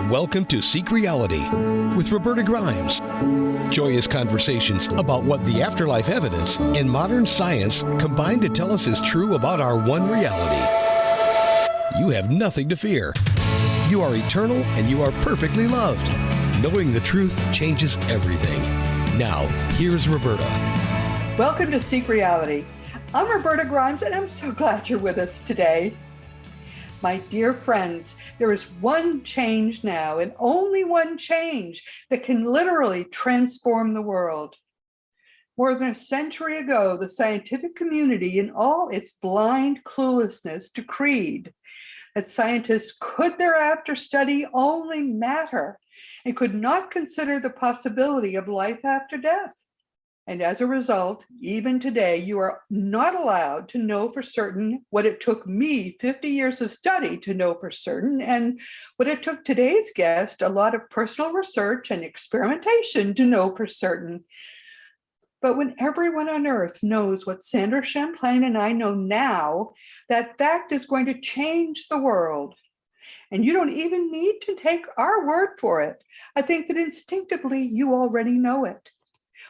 Welcome to Seek Reality with Roberta Grimes. Joyous conversations about what the afterlife evidence and modern science combine to tell us is true about our one reality. You have nothing to fear. You are eternal and you are perfectly loved. Knowing the truth changes everything. Now, here's Roberta. Welcome to Seek Reality. I'm Roberta Grimes and I'm so glad you're with us today. My dear friends, there is one change now, and only one change, that can literally transform the world. More than a century ago, the scientific community, in all its blind cluelessness, decreed that scientists could thereafter study only matter and could not consider the possibility of life after death. And as a result, even today, you are not allowed to know for certain what it took me 50 years of study to know for certain, and what it took today's guest a lot of personal research and experimentation to know for certain. But when everyone on earth knows what Sandra Champlain and I know now, that fact is going to change the world. And you don't even need to take our word for it. I think that instinctively you already know it.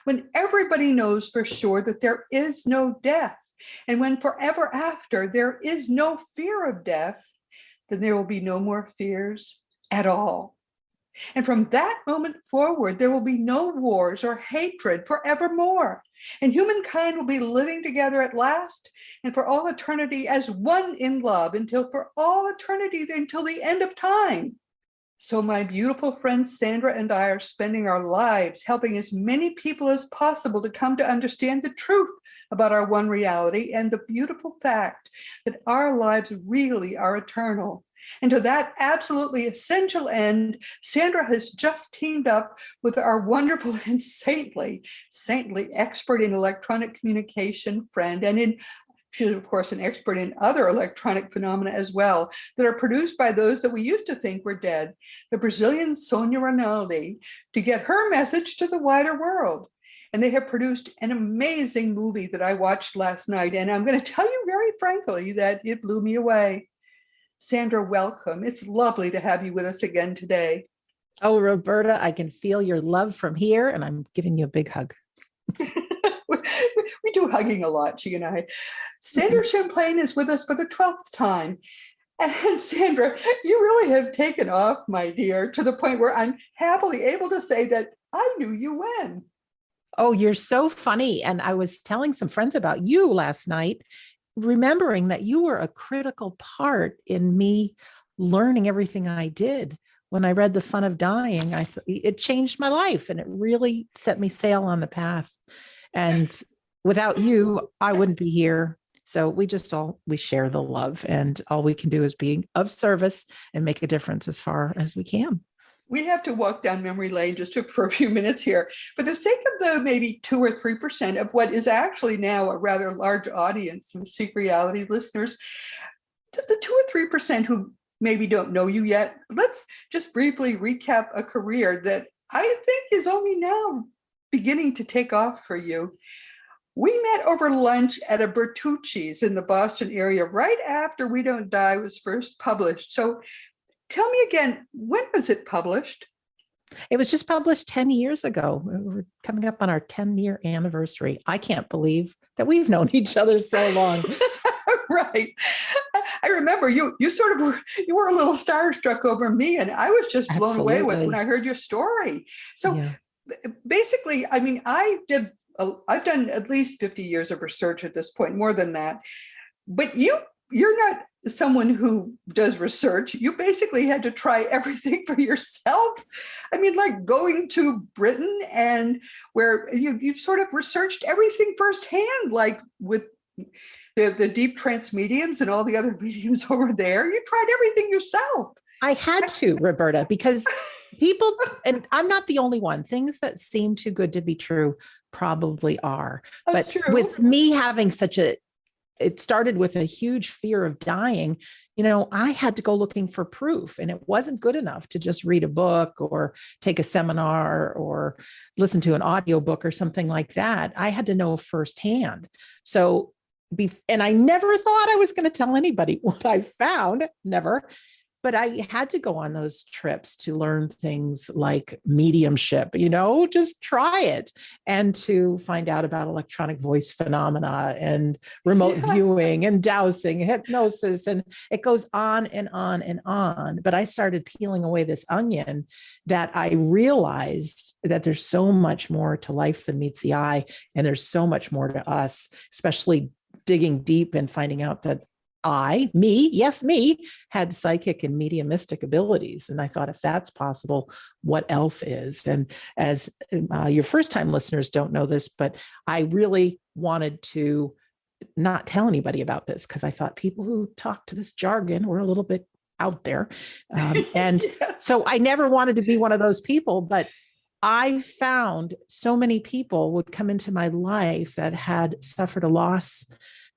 When everybody knows for sure that there is no death, and when forever after there is no fear of death, then there will be no more fears at all. And from that moment forward, there will be no wars or hatred forevermore. And humankind will be living together at last and for all eternity as one in love until for all eternity, until the end of time. So my beautiful friend Sandra and I are spending our lives helping as many people as possible to come to understand the truth about our one reality and the beautiful fact that our lives really are eternal. And to that absolutely essential end, Sandra has just teamed up with our wonderful and saintly expert in electronic communication friend, and she's, of course, an expert in other electronic phenomena as well, that are produced by those that we used to think were dead, the Brazilian Sonia Rinaldi, to get her message to the wider world. And they have produced an amazing movie that I watched last night. And I'm going to tell you very frankly that it blew me away. Sandra, welcome. It's lovely to have you with us again today. Oh, Roberta, I can feel your love from here, and I'm giving you a big hug. We do hugging a lot, she and I. Sandra Champlain is with us for the 12th time. And Sandra, you really have taken off, my dear, to the point where I'm happily able to say that I knew you when. Oh, you're so funny. And I was telling some friends about you last night, remembering that you were a critical part in me learning everything I did. When I read The Fun of Dying, it changed my life, and it really set me sail on the path. And without you, I wouldn't be here. So we share the love, and all we can do is be of service and make a difference as far as we can. We have to walk down memory lane just for a few minutes here. For the sake of the maybe 2 or 3% of what is actually now a rather large audience of Seek Reality listeners, the 2 or 3% who maybe don't know you yet, let's just briefly recap a career that I think is only now beginning to take off for you. We met over lunch at a Bertucci's in the Boston area right after We Don't Die was first published. So tell me again, when was it published? It was just published 10 years ago. We're coming up on our 10-year anniversary. I can't believe that we've known each other so long. Right. I remember you were a little starstruck over me, and I was just blown away when I heard your story. So basically, I mean, I've done at least 50 years of research at this point, more than that. But you're not someone who does research. You basically had to try everything for yourself. I mean, like going to Britain, and where you sort of researched everything firsthand, like with the deep trance mediums and all the other mediums over there. You tried everything yourself. I had to, Roberta, because people, and I'm not the only one, things that seem too good to be true probably are. That's but true. With me having it started with a huge fear of dying, I had to go looking for proof, and it wasn't good enough to just read a book or take a seminar or listen to an audiobook or something like that. I had to know firsthand. And I never thought I was going to tell anybody what I found, never. But I had to go on those trips to learn things like mediumship, just try it, and to find out about electronic voice phenomena and remote Yeah. viewing and dowsing, hypnosis, and it goes on and on and on. But I started peeling away this onion that I realized that there's so much more to life than meets the eye. And there's so much more to us, especially digging deep and finding out that me, had psychic and mediumistic abilities. And I thought, if that's possible, what else is? And as your first time listeners don't know this, but I really wanted to not tell anybody about this because I thought people who talk to this jargon were a little bit out there. And Yes. so I never wanted to be one of those people, but I found so many people would come into my life that had suffered a loss.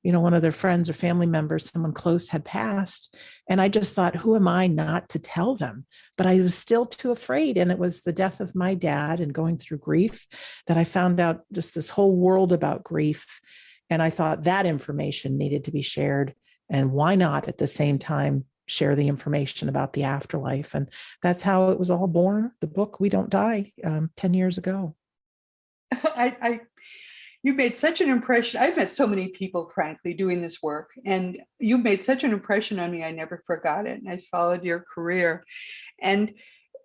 One of their friends or family members, someone close, had passed. And I just thought, who am I not to tell them? But I was still too afraid. And it was the death of my dad and going through grief that I found out just this whole world about grief. And I thought that information needed to be shared. And why not at the same time share the information about the afterlife? And that's how it was all born. The book, We Don't Die, 10 years ago. You made such an impression. I've met so many people, frankly, doing this work, and you made such an impression on me. I never forgot it. And I followed your career, and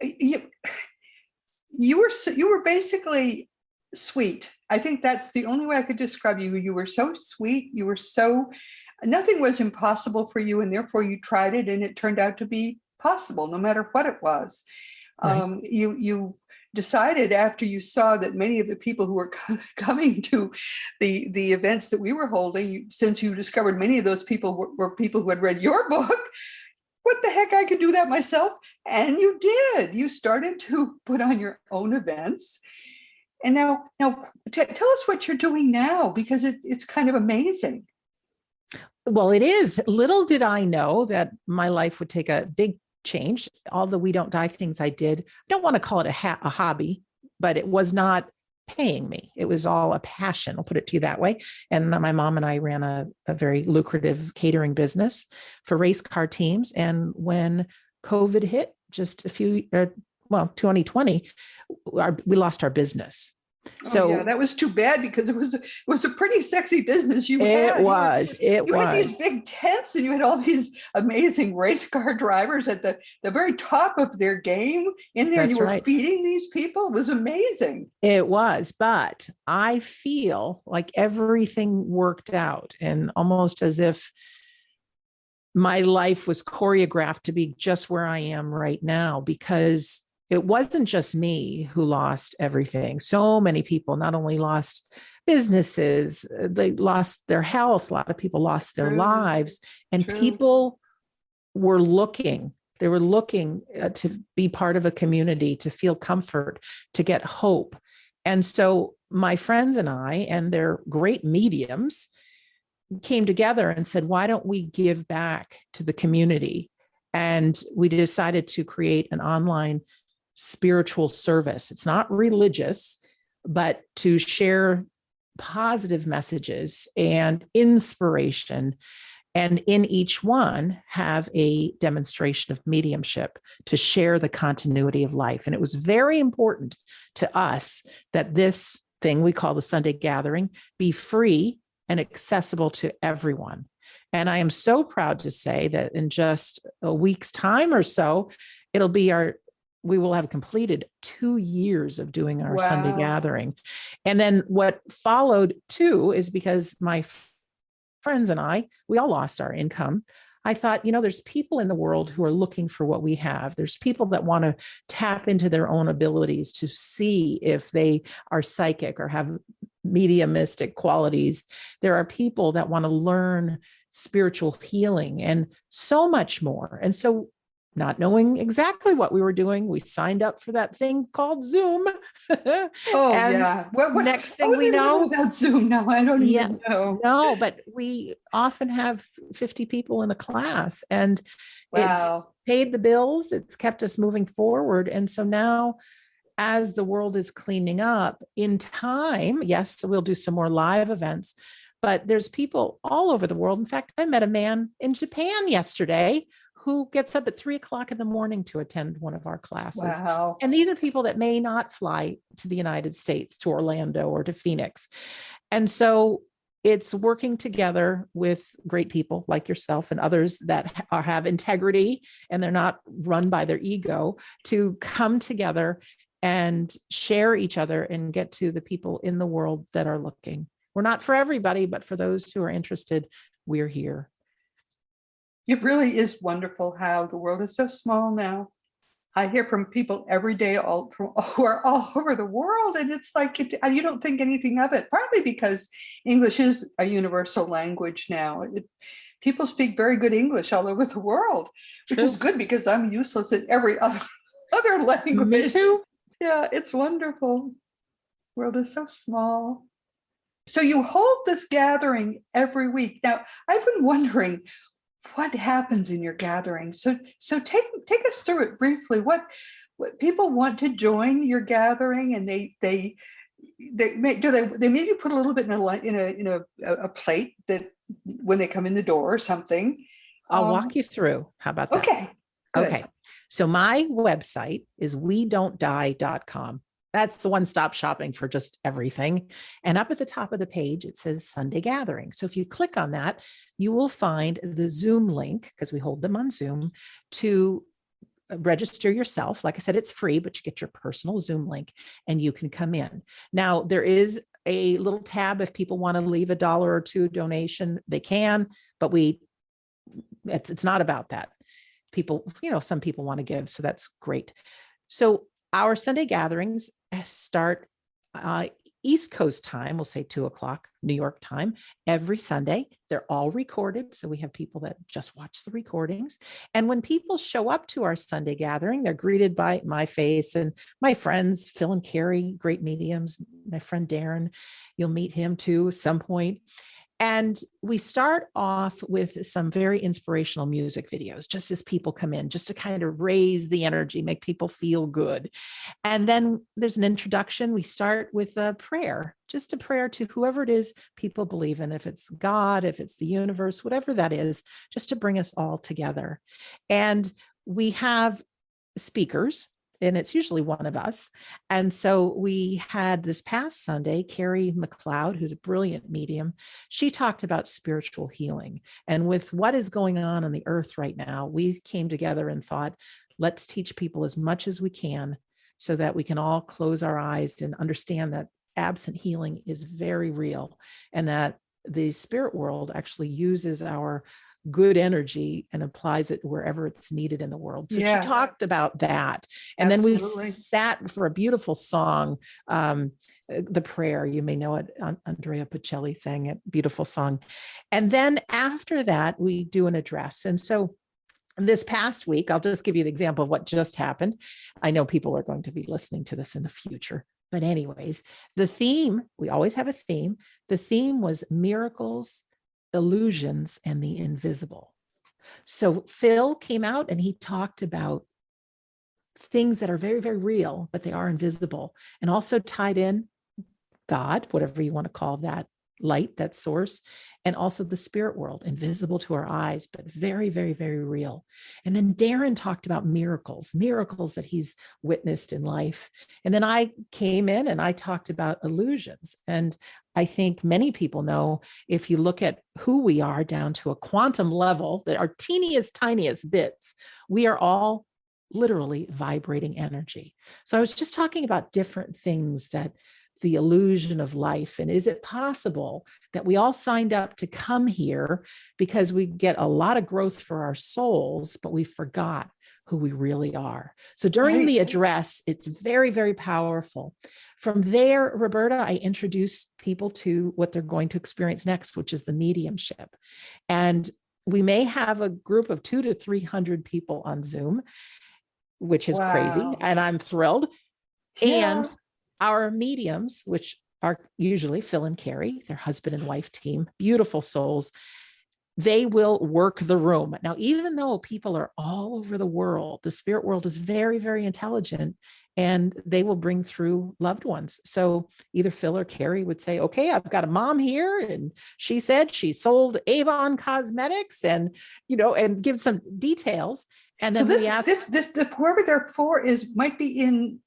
you were basically sweet. I think that's the only way I could describe you. You were so sweet. Nothing was impossible for you, and therefore you tried it, and it turned out to be possible, no matter what it was. Right. You decided, after you saw that many of the people who were coming to the events that we were holding, since you discovered many of those people were people who had read your book, what the heck, I could do that myself. And you did. You started to put on your own events. And now tell us what you're doing now, because it's kind of amazing. Well, it is. Little did I know that my life would take a big change. All the We Don't Die things I did, I don't want to call it a hobby, but it was not paying me. It was all a passion. I'll put it to you that way. And my mom and I ran a very lucrative catering business for race car teams. And when COVID hit, just 2020, we lost our business. So that was too bad, because it was a pretty sexy business you had. You had these big tents, and you had all these amazing race car drivers at the very top of their game in there. That's you were right. feeding these people. It was amazing. It was, but I feel like everything worked out, and almost as if my life was choreographed to be just where I am right now, because it wasn't just me who lost everything. So many people not only lost businesses, they lost their health. A lot of people lost their lives, and people were looking. They were looking to be part of a community, to feel comfort, to get hope. And so my friends and I, and their great mediums, came together and said, why don't we give back to the community? And we decided to create an online spiritual service. It's not religious, but to share positive messages and inspiration. And in each one, have a demonstration of mediumship to share the continuity of life. And it was very important to us that this thing we call the Sunday Gathering be free and accessible to everyone. And I am so proud to say that in just a week's time or so, we will have completed 2 years of doing our Sunday Gathering. And then what followed too is, because my friends and I, we all lost our income. I thought, there's people in the world who are looking for what we have. There's people that want to tap into their own abilities to see if they are psychic or have mediumistic qualities. There are people that want to learn spiritual healing and so much more. And so, not knowing exactly what we were doing, we signed up for that thing called Zoom. What next thing we know about Zoom now, I don't even know. No, but we often have 50 people in a class, and it's paid the bills. It's kept us moving forward. And so now, as the world is cleaning up in time, yes, so we'll do some more live events, but there's people all over the world. In fact, I met a man in Japan yesterday who gets up at 3 o'clock in the morning to attend one of our classes. Wow. And these are people that may not fly to the United States, to Orlando or to Phoenix. And so it's working together with great people like yourself and others that have integrity and they're not run by their ego to come together and share each other and get to the people in the world that are looking. We're not for everybody, but for those who are interested, we're here. It really is wonderful how the world is so small now. I hear from people every day who are all over the world, and it's like you don't think anything of it, partly because English is a universal language now. People speak very good English all over the world, which True. is good because I'm useless in every other language. Me too. Yeah, it's wonderful. The world is so small. So you hold this gathering every week. Now, I've been wondering what happens in your gathering. So take us through it briefly. What people want to join your gathering, and they make you put a little bit in a plate that when they come in the door or something. I'll walk you through. How about that? Okay. Good. Okay. So my website is wedon'tdie.com. That's the one-stop shopping for just everything. And up at the top of the page, it says Sunday Gathering. So if you click on that, you will find the Zoom link, because we hold them on Zoom, to register yourself. Like I said, it's free, but you get your personal Zoom link and you can come in. Now, there is a little tab if people want to leave $1 or $2 donation, they can, but it's not about that. People, some people want to give, so that's great. So our Sunday gatherings start East Coast time, we'll say 2:00 New York time, every Sunday. They're all recorded. So we have people that just watch the recordings. And when people show up to our Sunday gathering, they're greeted by my face and my friends, Phil and Carrie, great mediums, my friend Darren, you'll meet him too at some point. And we start off with some very inspirational music videos, just as people come in, just to kind of raise the energy, make people feel good. And then there's an introduction. We start with a prayer, just a prayer to whoever it is people believe in, if it's God, if it's the universe, whatever that is, just to bring us all together. And we have speakers, and it's usually one of us. And so we had this past Sunday, Carrie McLeod, who's a brilliant medium. She talked about spiritual healing. And with what is going on the earth right now, we came together and thought, let's teach people as much as we can so that we can all close our eyes and understand that absent healing is very real, and that the spirit world actually uses our good energy and applies it wherever it's needed in the world. So Yes. She talked about that. And Absolutely. then we sat for a beautiful song, the prayer, you may know it, Andrea Pacelli sang it, beautiful song. And then after that, we do an address. And so this past week, I'll just give you the example of what just happened. I know people are going to be listening to this in the future. But anyways, the theme, we always have a theme. The theme was miracles, illusions, and the invisible. So Phil came out and he talked about things that are very, very real, but they are invisible, and also tied in God, whatever you want to call that, light, that source, and also the spirit world, invisible to our eyes, but very, very, very real. And then Darren talked about miracles that he's witnessed in life. And then I came in and I talked about illusions. And I think many people know, if you look at who we are down to a quantum level, that our teeniest, tiniest bits, we are all literally vibrating energy. So I was just talking about different things, that the illusion of life. And is it possible that we all signed up to come here because we get a lot of growth for our souls, but we forgot who we really are? So during the address, it's very, very powerful. From there, Roberta, I introduce people to what they're going to experience next, which is the mediumship. And we may have a group of 200 to 300 people on Zoom, which is crazy. And I'm thrilled. Yeah. And our mediums, which are usually Phil and Carrie, their husband and wife team, beautiful souls, they will work the room. Now, even though people are all over the world, the spirit world is very, very intelligent, and they will bring through loved ones. So either Phil or Carrie would say, okay, I've got a mom here, and she said she sold Avon Cosmetics, and, and give some details. And then we ask, the whoever they're for might be in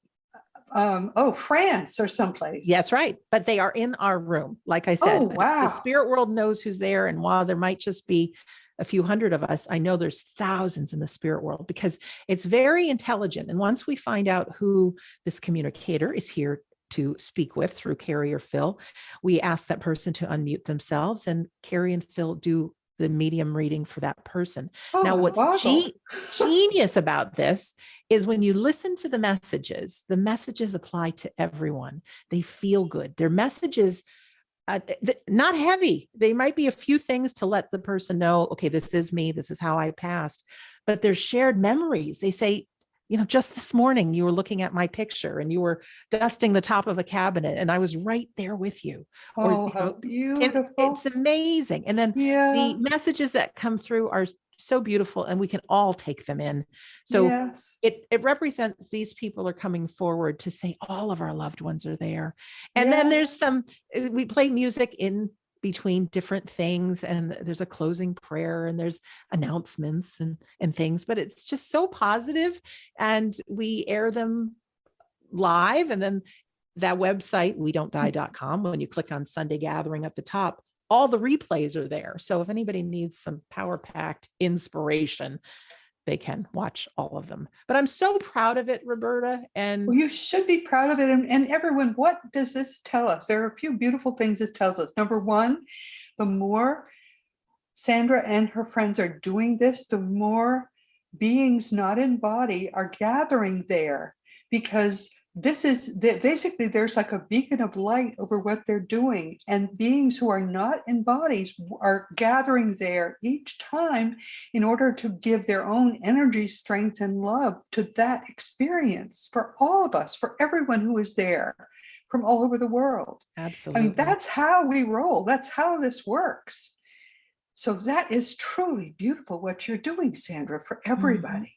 France or someplace. That's right. But they are in our room. Like I said, Oh, wow. The spirit world knows who's there. And while there might just be a few hundred of us, I know there's thousands in the spirit world, because it's very intelligent. And once we find out who this communicator is here to speak with through Carrie or Phil, we ask that person to unmute themselves, and Carrie and Phil do the medium reading for that person. Now, what's genius about this is when you listen to the messages apply to everyone. They feel good. Their messages, not heavy. They might be a few things to let the person know, okay, this is me. This is how I passed. But they're shared memories. They say, just this morning you were looking at my picture and you were dusting the top of a cabinet, and I was right there with you. Oh, how beautiful. It's amazing. And then the messages that come through are so beautiful, and we can all take them in. So it represents these people are coming forward to say all of our loved ones are there. And then there's we play music in between different things, and there's a closing prayer, and there's announcements and things, but it's just so positive, and we air them live. And then that website, wedon'tdie.com, when you click on Sunday Gathering at the top, all the replays are there. So if anybody needs some power-packed inspiration, they can watch all of them. But I'm so proud of it, Roberta. And you should be proud of it. And everyone, what does this tell us? There are a few beautiful things this tells us. Number one, the more Sandra and her friends are doing this, the more beings not in body are gathering there, because basically there's like a beacon of light over what they're doing, and beings who are not in bodies are gathering there each time in order to give their own energy, strength, and love to that experience for all of us, for everyone who is there from all over the world. Absolutely. I mean, that's how we roll. That's how this works. So that is truly beautiful what you're doing, Sandra, for everybody. Mm-hmm.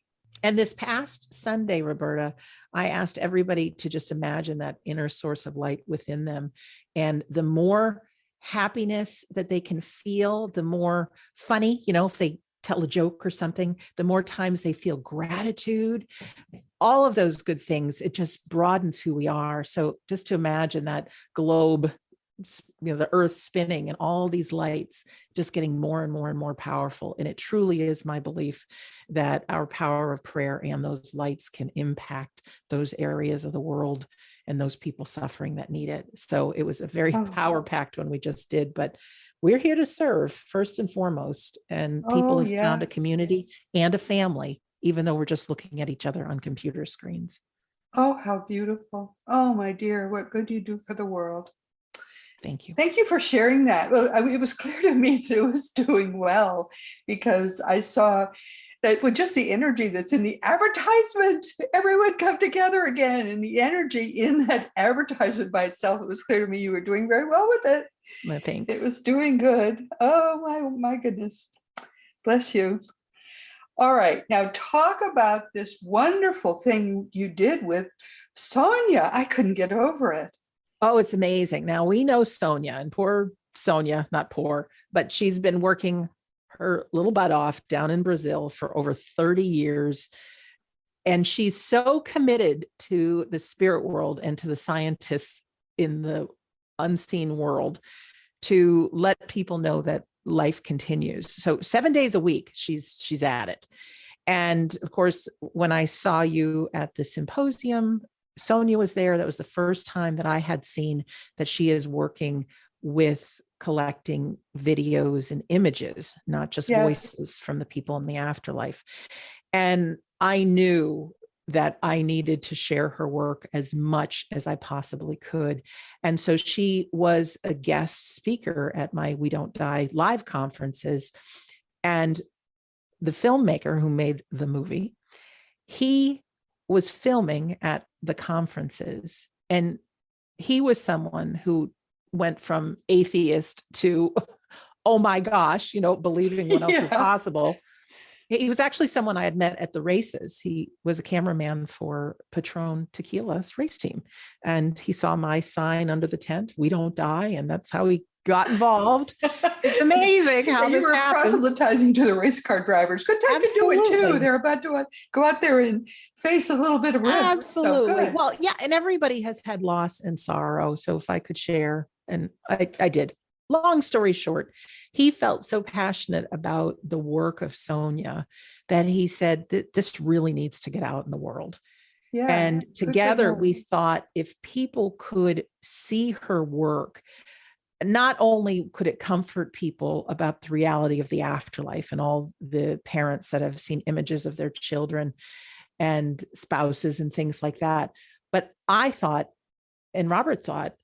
And this past Sunday, Roberta, I asked everybody to just imagine that inner source of light within them. And the more happiness that they can feel, the more funny, if they tell a joke or something, the more times they feel gratitude, all of those good things, it just broadens who we are. So just to imagine that globe, the earth spinning and all these lights just getting more and more and more powerful. And it truly is my belief that our power of prayer and those lights can impact those areas of the world and those people suffering that need it. So it was a very power-packed one we just did, but we're here to serve first and foremost. And people have found a community and a family, even though we're just looking at each other on computer screens. Oh, how beautiful. Oh, my dear, what good you do for the world. Thank you. Thank you for sharing that. Well, it was clear to me that it was doing well, because I saw that with just the energy that's in the advertisement, everyone come together again, and the energy in that advertisement by itself, it was clear to me you were doing very well with it. My thanks. It was doing good. Oh, my goodness. Bless you. All right. Now talk about this wonderful thing you did with Sonia. I couldn't get over it. Oh, it's amazing. Now we know Sonia, and poor Sonia, not poor, but she's been working her little butt off down in Brazil for over 30 years. And she's so committed to the spirit world and to the scientists in the unseen world to let people know that life continues. So 7 days a week, she's at it. And of course, when I saw you at the symposium, Sonia was there. That was the first time that I had seen that she is working with collecting videos and images, not just voices from the people in the afterlife. And I knew that I needed to share her work as much as I possibly could. And so she was a guest speaker at my We Don't Die live conferences. And the filmmaker who made the movie, he was filming at the conferences. And he was someone who went from atheist to oh my gosh, believing what else is Yeah. possible. He was actually someone I had met at the races. He was a cameraman for Patron Tequila's race team. And he saw my sign under the tent, "We don't die." And that's how he got involved. It's amazing how you this were happens. proselytizing to the race car drivers. Good time to do it too. Absolutely. They're about to go out there and face a little bit of risk. Absolutely. So good. Well, yeah. And everybody has had loss and sorrow. So if I could share, and I did. Long story short, he felt so passionate about the work of Sonia that he said that this really needs to get out in the world. Yeah. And good for together him. we thought if people could see her work, not only could it comfort people about the reality of the afterlife and all the parents that have seen images of their children and spouses and things like that, but I thought, and Robert thought,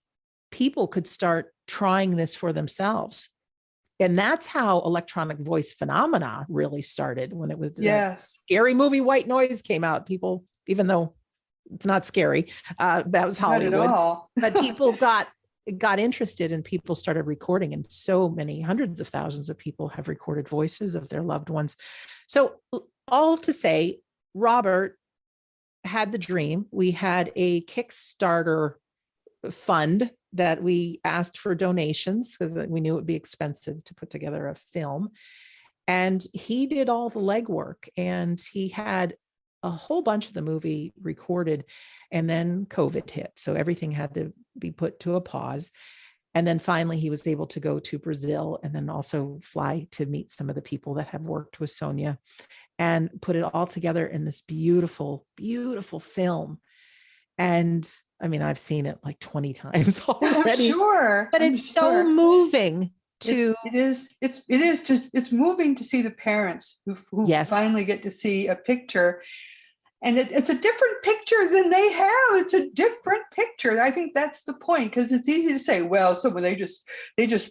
people could start trying this for themselves. And that's how electronic voice phenomena really started, when it was Yes. scary movie White Noise came out. People, even though it's not scary, that was Hollywood, Not at all. but people got interested, and people started recording, and so many hundreds of thousands of people have recorded voices of their loved ones. So all to say, Robert had the dream. We had a Kickstarter fund that we asked for donations because we knew it would be expensive to put together a film. And he did all the legwork, and he had a whole bunch of the movie recorded, and then COVID hit. So everything had to be put to a pause. And then finally he was able to go to Brazil and then also fly to meet some of the people that have worked with Sonia and put it all together in this beautiful, beautiful film. And I mean, I've seen it like 20 times already. I'm sure. But it's so moving to. It's moving to see the parents who Yes. finally get to see a picture. And it's a different picture than they have. It's a different picture. I think that's the point, because it's easy to say, well, someone they just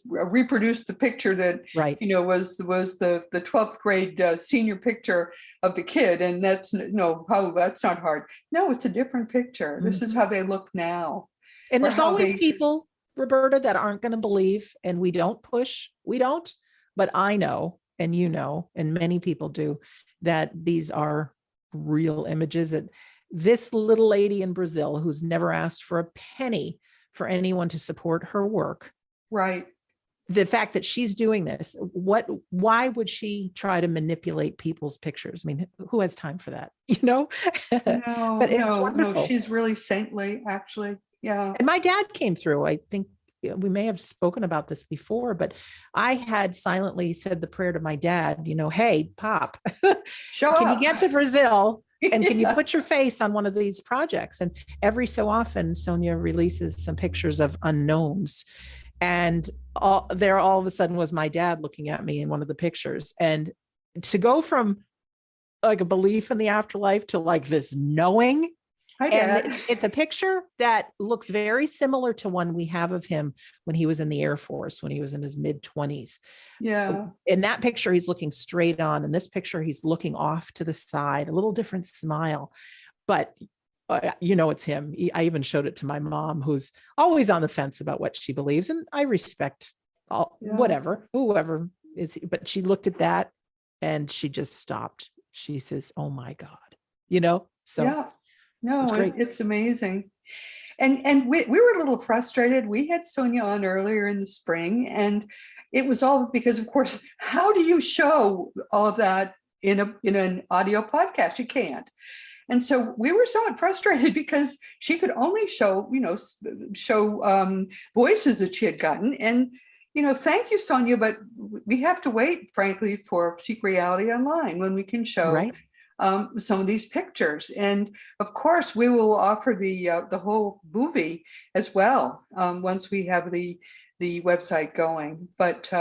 reproduced the picture that Right. was the 12th grade senior picture of the kid, and that's not hard. No, it's a different picture. This is how they look now. And there's always people, Roberta, that aren't going to believe, and we don't push. We don't, but I know, and and many people do, that these are real images. That this little lady in Brazil, who's never asked for a penny for anyone to support her work, right? The fact that she's doing this, why would she try to manipulate people's pictures? I mean, who has time for that? No, but it's wonderful. No, she's really saintly, actually. Yeah. And my dad came through. I think we may have spoken about this before, but I had silently said the prayer to my dad, hey, Pop, can you get to Brazil and can you put your face on one of these projects? And every so often, Sonia releases some pictures of unknowns. And all of a sudden was my dad looking at me in one of the pictures. And to go from like a belief in the afterlife to like this knowing. Hi, Dad. And it's a picture that looks very similar to one we have of him when he was in the Air Force, when he was in his mid-20s. Yeah. In that picture, he's looking straight on. In this picture, he's looking off to the side, a little different smile. But it's him. I even showed it to my mom, who's always on the fence about what she believes. And I respect whoever is. But she looked at that and she just stopped. She says, "Oh my God," so. Yeah. No, it's amazing. And we were a little frustrated. We had Sonia on earlier in the spring, and it was all because, of course, how do you show all of that in an audio podcast? You can't. And so we were somewhat frustrated because she could only show voices that she had gotten. And, thank you, Sonia, but we have to wait, frankly, for Seek Reality Online when we can show Right. Some of these pictures. And of course, we will offer the whole movie as well once we have the website going. But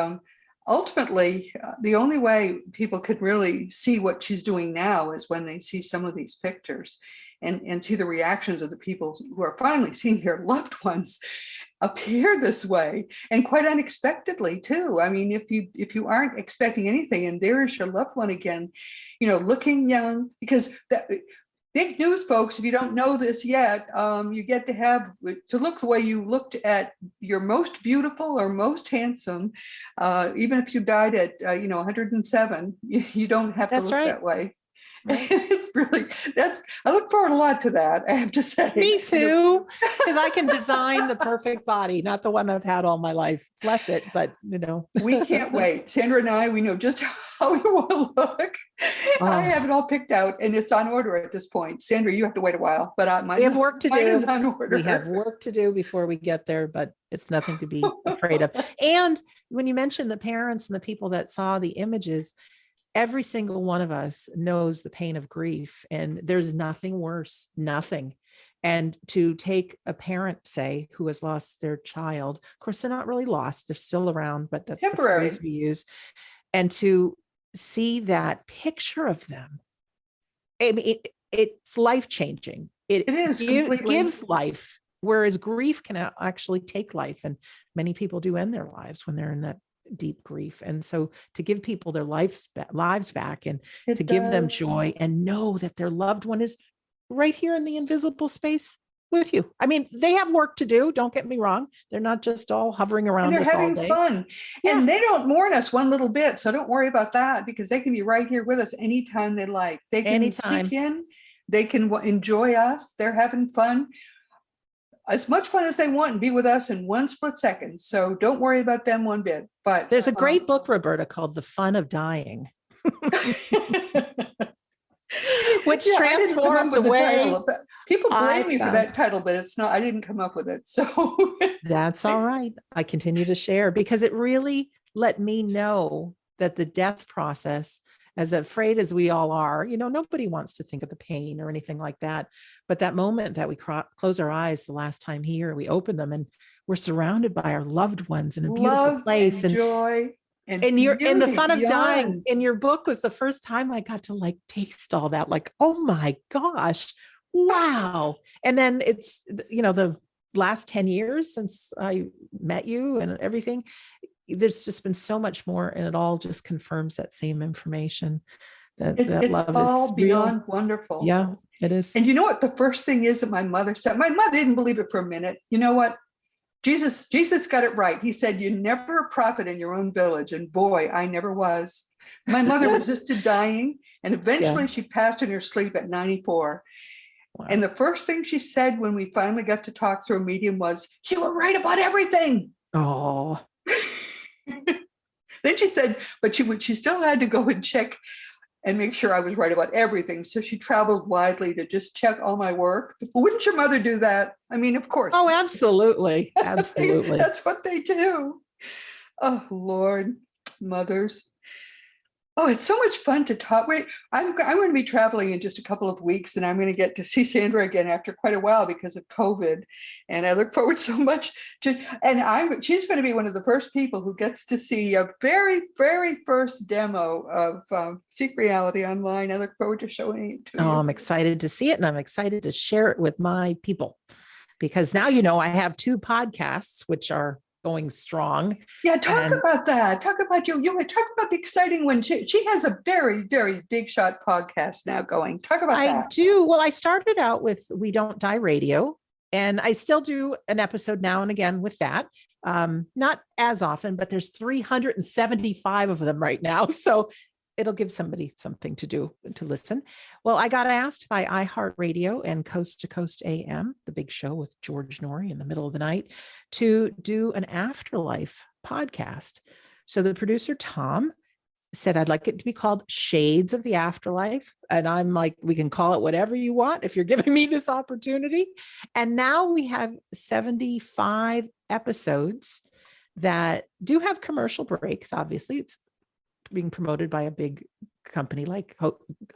ultimately, the only way people could really see what she's doing now is when they see some of these pictures and see the reactions of the people who are finally seeing their loved ones appear this way, and quite unexpectedly too. I mean, if you aren't expecting anything, and there is your loved one again, looking young, because big news, folks. If you don't know this yet, you get to look the way you looked at your most beautiful or most handsome. Even if you died at 107, you don't have to That's look right. that way. Right. It's really, I look forward a lot to that, I have to say. Me too, because I can design the perfect body, not the one I've had all my life. Bless it, but We can't wait. Sandra and I, we know just how we want to look. I have it all picked out, and it's on order at this point. Sandra, you have to wait a while, but we have work to mine do. is on order. We have work to do before we get there, but it's nothing to be afraid of. And when you mentioned the parents and the people that saw the images, every single one of us knows the pain of grief, and there's nothing worse, nothing. And to take a parent, say, who has lost their child, of course, they're not really lost, they're still around, but that's temporary. The phrase we use. And to see that picture of them, I mean, it's life-changing. It gives life, whereas grief can actually take life. And many people do end their lives when they're in that deep grief. And so to give people their lives back and to give them joy and know that their loved one is right here in the invisible space with you. I mean, they have work to do. Don't get me wrong. They're not just all hovering around us all day. They're having fun. Yeah. And they don't mourn us one little bit. So don't worry about that, because they can be right here with us anytime they like. They can peek in, they can enjoy us. They're having fun. As much fun as they want and be with us in one split second. So don't worry about them one bit. But there's a great book, Roberta, called The Fun of Dying. Which transformed the way people blame me for that title, but it's not, I didn't come up with it. So that's all right. I continue to share because it really let me know that the death process, as afraid as we all are, nobody wants to think of the pain or anything like that. But that moment that we close our eyes the last time here, we open them and we're surrounded by our loved ones in a beautiful place and joy. And you're in the fun of dying in your book was the first time I got to taste all that, oh my gosh, wow. And then it's, the last 10 years since I met you and everything, there's just been so much more, and it all just confirms that same information that love is all beyond wonderful. Yeah, it is. And you know what the first thing is that my mother said? My mother didn't believe it for a minute. You know what? Jesus got it right. He said, "You're never a prophet in your own village." And boy, I never was. My mother resisted dying, and eventually she passed in her sleep at 94. Wow. And the first thing she said when we finally got to talk through a medium was, "You were right about everything." Oh. Then she said, but she still had to go and check and make sure I was right about everything. So she traveled widely to just check all my work. Wouldn't your mother do that? I mean, of course. Oh, absolutely. Absolutely. That's what they do. Oh, Lord, mothers. Oh, it's so much fun to talk. Wait, I'm going to be traveling in just a couple of weeks, and I'm going to get to see Sandra again after quite a while because of COVID. And I look forward so much to, and she's going to be one of the first people who gets to see a very, very first demo of Seek Reality online. I look forward to showing it to you. Oh, I'm excited to see it, and I'm excited to share it with my people because now, I have 2 podcasts, which are going strong. Yeah, talk about that. Talk about you. Talk about the exciting one. She has a very, very big shot podcast now going. Talk about that. I do. Well, I started out with We Don't Die Radio, and I still do an episode now and again with that. Not as often, but there's 375 of them right now. So it'll give somebody something to do, to listen. Well, I got asked by iHeartRadio and Coast to Coast AM, the big show with George Norrie in the middle of the night, to do an afterlife podcast. So the producer, Tom, said, I'd like it to be called Shades of the Afterlife. And I'm like, we can call it whatever you want if you're giving me this opportunity. And now we have 75 episodes that do have commercial breaks. Obviously, it's being promoted by a big company like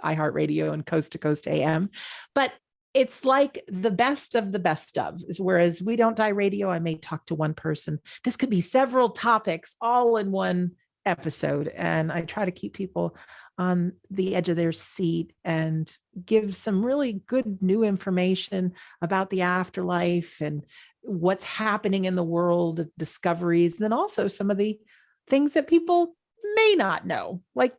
iHeartRadio and Coast to Coast AM, but it's like the best of the best of, whereas We Don't Die Radio, I may talk to one person. This could be several topics all in one episode. And I try to keep people on the edge of their seat and give some really good new information about the afterlife and what's happening in the world, discoveries, and then also some of the things that people may not know, like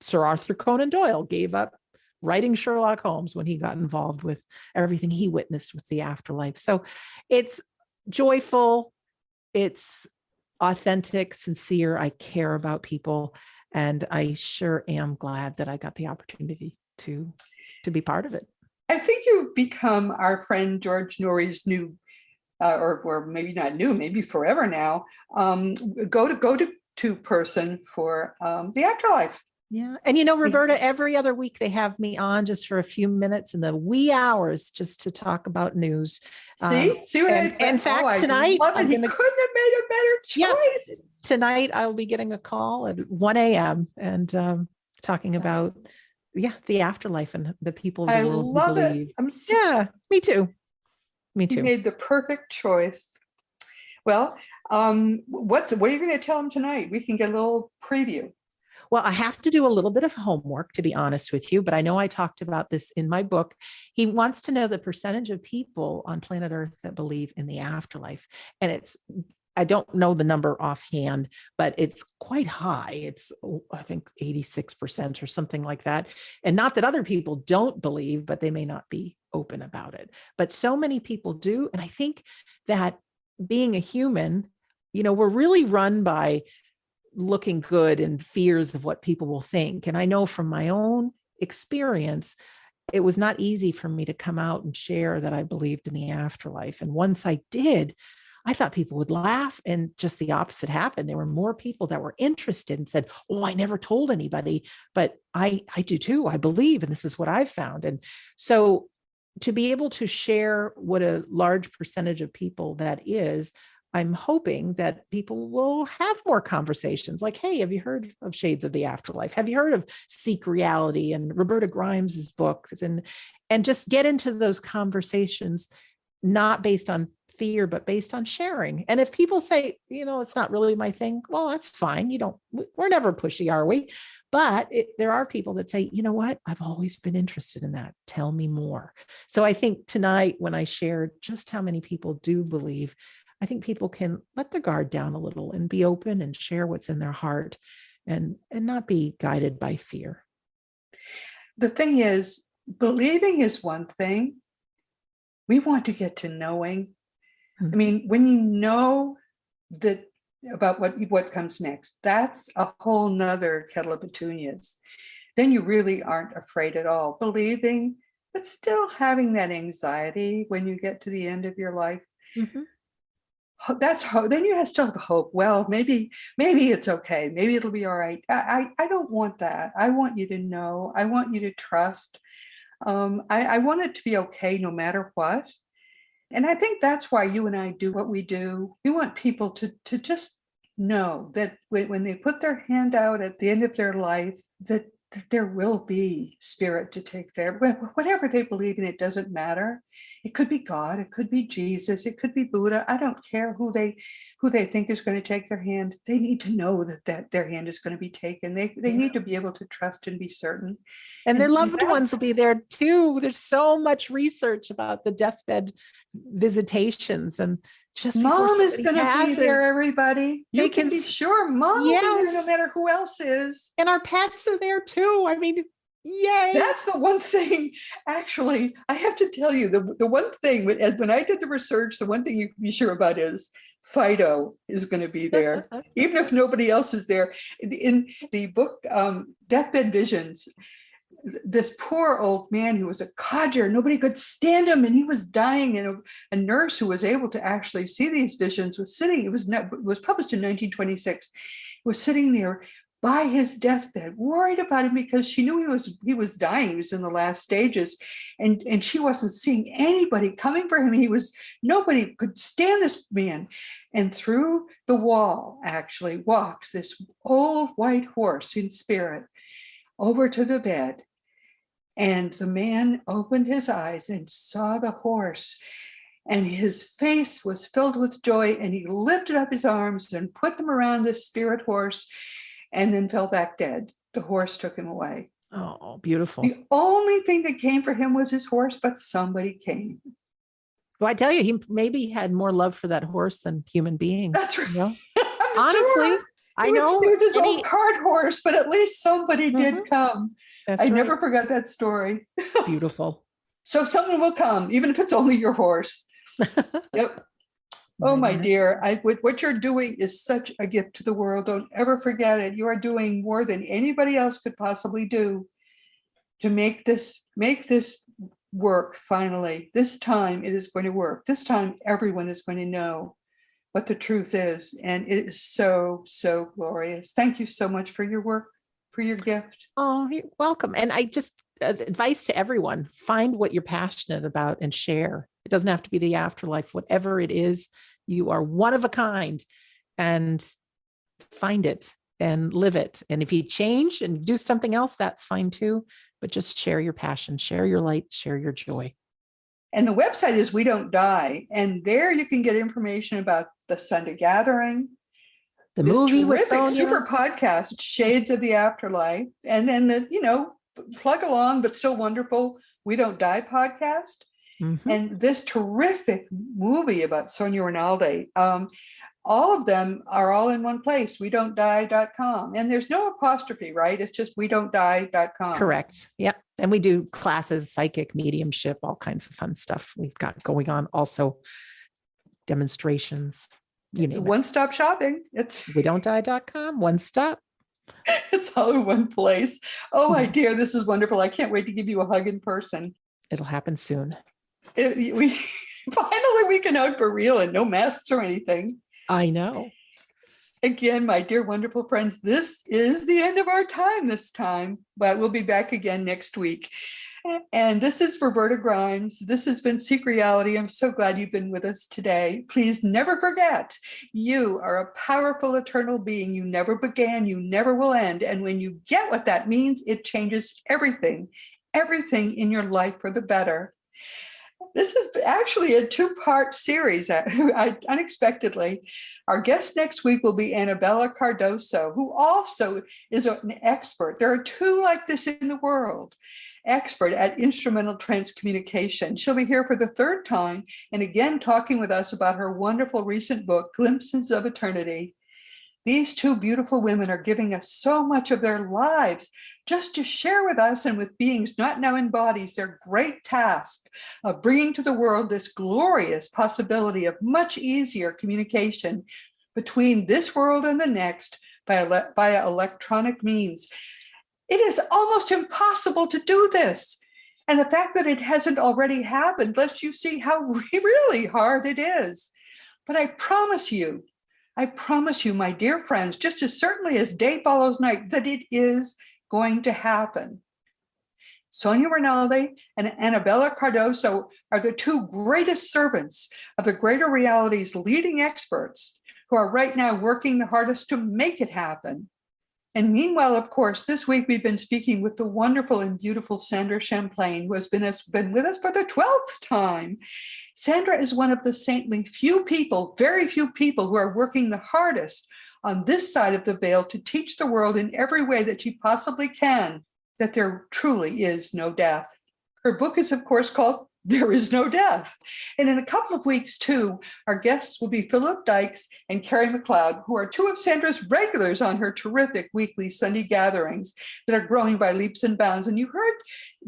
Sir Arthur Conan Doyle gave up writing Sherlock Holmes when he got involved with everything he witnessed with the afterlife. So it's joyful, it's authentic, sincere. I care about people, and I sure am glad that I got the opportunity to be part of it. I think you've become our friend George Norrie's new, or maybe not new, maybe forever now, go-to person for the afterlife. Yeah. And Roberta, every other week they have me on just for a few minutes in the wee hours just to talk about news. See what in fact, tonight, he couldn't have made a better choice. Yeah, tonight I'll be getting a call at 1 a.m. and talking about, the afterlife and the people of the world who believe. Yeah, me too. You made the perfect choice. Well, what are you going to tell him tonight? We can get a little preview. Well, I have to do a little bit of homework, to be honest with you, but I know I talked about this in my book. He wants to know the percentage of people on planet Earth that believe in the afterlife. And I don't know the number offhand, but it's quite high. It's, I think, 86% or something like that. And not that other people don't believe, but they may not be open about it. But so many people do. And I think that being a human, we're really run by looking good and fears of what people will think. And I know from my own experience, it was not easy for me to come out and share that I believed in the afterlife. And once I did, I thought people would laugh, and just the opposite happened. There were more people that were interested and said, "Oh, I never told anybody, but I do too. I believe, and this is what I've found." And so to be able to share what a large percentage of people that is, I'm hoping that people will have more conversations like, "Hey, have you heard of Shades of the Afterlife? Have you heard of Seek Reality and Roberta Grimes's books?" And just get into those conversations, not based on fear, but based on sharing. And if people say, it's not really my thing, well, that's fine. We're never pushy, are we? But there are people that say, "You know what? I've always been interested in that. Tell me more." So I think tonight, when I shared just how many people do believe, I think people can let their guard down a little and be open and share what's in their heart and not be guided by fear. The thing is, believing is one thing. We want to get to knowing. I mean, when you know that about what comes next, that's a whole nother kettle of petunias. Then you really aren't afraid at all. Believing, but still having that anxiety when you get to the end of your life. Mm-hmm. That's hope. Then you still have hope. Well, maybe it's okay. Maybe it'll be all right. I don't want that. I want you to know. I want you to trust. I want it to be okay no matter what. And I think that's why you and I do what we do. We want people to just know that when they put their hand out at the end of their life, that there will be spirit to take there. Whatever they believe in, it doesn't matter. It could be God, it could be Jesus, it could be Buddha. I don't care who they think is going to take their hand. They need to know that their hand is going to be taken. They need to be able to trust and be certain. And their loved ones will be there too. There's so much research about the deathbed visitations, and just Mom is going to be there, everybody. You can be sure Mom will be there no matter who else is. And our pets are there too. I mean, yay. That's the one thing, actually, I have to tell you, the one thing, when I did the research, the one thing you can be sure about is Fido is going to be there, even if nobody else is there. In the book, Deathbed Visions, this poor old man who was a codger, nobody could stand him, and he was dying, and a nurse who was able to actually see these visions was sitting, it was published in 1926, was sitting there by his deathbed, worried about him because she knew he was dying, he was in the last stages, and she wasn't seeing anybody coming for him. Nobody could stand this man. And through the wall actually walked this old white horse in spirit over to the bed. And the man opened his eyes and saw the horse, and his face was filled with joy, and he lifted up his arms and put them around this spirit horse, and then fell back dead. The horse took him away. Oh, beautiful. The only thing that came for him was his horse, but somebody came. Well, I tell you, he maybe had more love for that horse than human beings. That's right. Honestly, sure. I know. It was his old cart horse, but at least somebody did come. That's I right. never forgot that story. Beautiful. So someone will come, even if it's only your horse. Yep. Oh, my dear, what you're doing is such a gift to the world. Don't ever forget it. You are doing more than anybody else could possibly do to make this work finally. This time it is going to work. This time everyone is going to know what the truth is. And it is so, so glorious. Thank you so much for your work, for your gift. Oh, you're welcome. And I just advice to everyone, find what you're passionate about and share. It doesn't have to be the afterlife, whatever it is, you are one of a kind, and find it and live it. And if you change and do something else, that's fine too. But just share your passion, share your light, share your joy. And the website is We Don't Die. And there you can get information about the Sunday gathering, the this movie with terrific Sonia. super podcast, Shades of the Afterlife, and then the, plug along, but still wonderful We Don't Die podcast. Mm-hmm. And this terrific movie about Sonia Rinaldi. All of them are all in one place, wedon'tdie.com. And there's no apostrophe, right? It's just wedon'tdie.com. Correct. Yep. And we do classes, psychic, mediumship, all kinds of fun stuff we've got going on. Also demonstrations, you name it. One-stop shopping. It's wedon'tdie.com, one stop. It's all in one place. Oh, my dear, this is wonderful. I can't wait to give you a hug in person. It'll happen soon. We finally we can hug for real and no masks or anything. I know. Again, my dear, wonderful friends, this is the end of our time this time, but we'll be back again next week. And this is Roberta Grimes. This has been Seek Reality. I'm so glad you've been with us today. Please never forget, you are a powerful, eternal being. You never began, you never will end. And when you get what that means, it changes everything in your life for the better. This is actually a two-part series. Unexpectedly, our guest next week will be Annabella Cardoso, who also is an expert. There are two like this in the world, expert at instrumental transcommunication. She'll be here for the third time and again talking with us about her wonderful recent book, Glimpses of Eternity. These two beautiful women are giving us so much of their lives just to share with us and with beings not now in bodies their great task of bringing to the world this glorious possibility of much easier communication between this world and the next via electronic means. It is almost impossible to do this. And the fact that it hasn't already happened lets you see how really hard it is. But I promise you, my dear friends, just as certainly as day follows night, that it is going to happen. Sonia Rinaldi and Annabella Cardoso are the two greatest servants of the greater reality's leading experts who are right now working the hardest to make it happen. And meanwhile, of course, this week we've been speaking with the wonderful and beautiful Sandra Champlain, who has been with us for the 12th time. Sandra is one of the saintly very few people who are working the hardest on this side of the veil to teach the world in every way that she possibly can that there truly is no death. Her book is, of course, called There Is No Death. And in a couple of weeks, too, our guests will be Philip Dykes and Carrie McLeod, who are two of Sandra's regulars on her terrific weekly Sunday gatherings that are growing by leaps and bounds. And you heard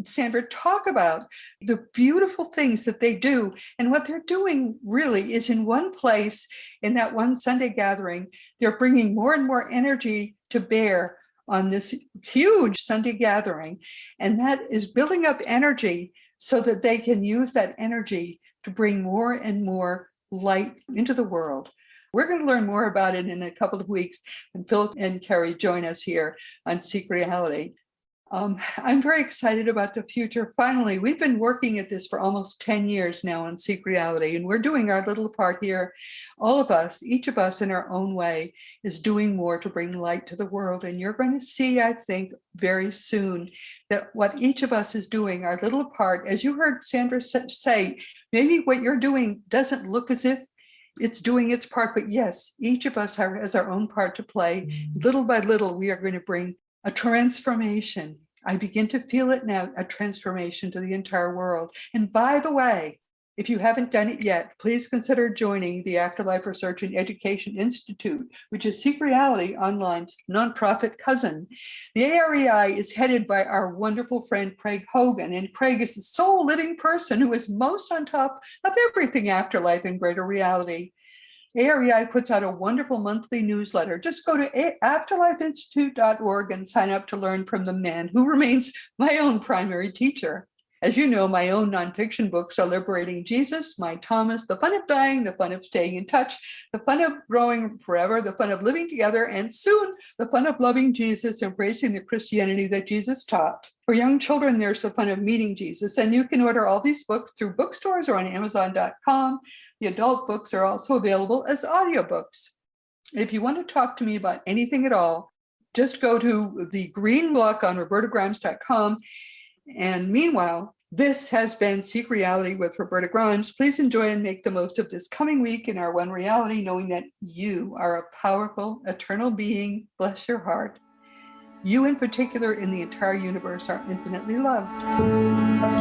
Sandra talk about the beautiful things that they do. And what they're doing really is in one place, in that one Sunday gathering, they're bringing more and more energy to bear on this huge Sunday gathering. And that is building up energy so that they can use that energy to bring more and more light into the world. We're going to learn more about it in a couple of weeks when Philip and Carrie join us here on Seek Reality. I'm very excited about the future. Finally, we've been working at this for almost 10 years now on Seek Reality, and we're doing our little part here. All of us, each of us in our own way, is doing more to bring light to the world. And you're going to see, I think, very soon that what each of us is doing, our little part, as you heard Sandra say, maybe what you're doing doesn't look as if it's doing its part, but yes, each of us has our own part to play. Little by little, we are going to bring a transformation. I begin to feel it now, a transformation to the entire world. And by the way, If you haven't done it yet, please consider joining the Afterlife Research and Education Institute, which is Seek Reality Online's nonprofit cousin. The AREI is headed by our wonderful friend Craig Hogan, and Craig is the sole living person who is most on top of everything afterlife and greater reality. AREI puts out a wonderful monthly newsletter. Just go to afterlifeinstitute.org and sign up to learn from the man who remains my own primary teacher. As you know, my own nonfiction books are Liberating Jesus, My Thomas, The Fun of Dying, The Fun of Staying in Touch, The Fun of Growing Forever, The Fun of Living Together, and soon, The Fun of Loving Jesus, Embracing the Christianity that Jesus Taught. For young children, there's The Fun of Meeting Jesus, and you can order all these books through bookstores or on Amazon.com. The adult books are also available as audiobooks. If you want to talk to me about anything at all, just go to the green block on robertagrimes.com. And meanwhile, this has been Seek Reality with Roberta Grimes. Please enjoy and make the most of this coming week in our one reality, knowing that you are a powerful, eternal being. Bless your heart. You in particular in the entire universe are infinitely loved.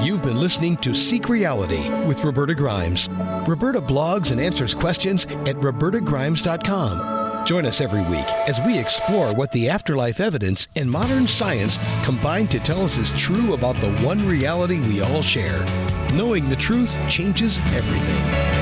You've been listening to Seek Reality with Roberta Grimes. Roberta blogs and answers questions at robertagrimes.com. Join us every week as we explore what the afterlife evidence and modern science combine to tell us is true about the one reality we all share. Knowing the truth changes everything.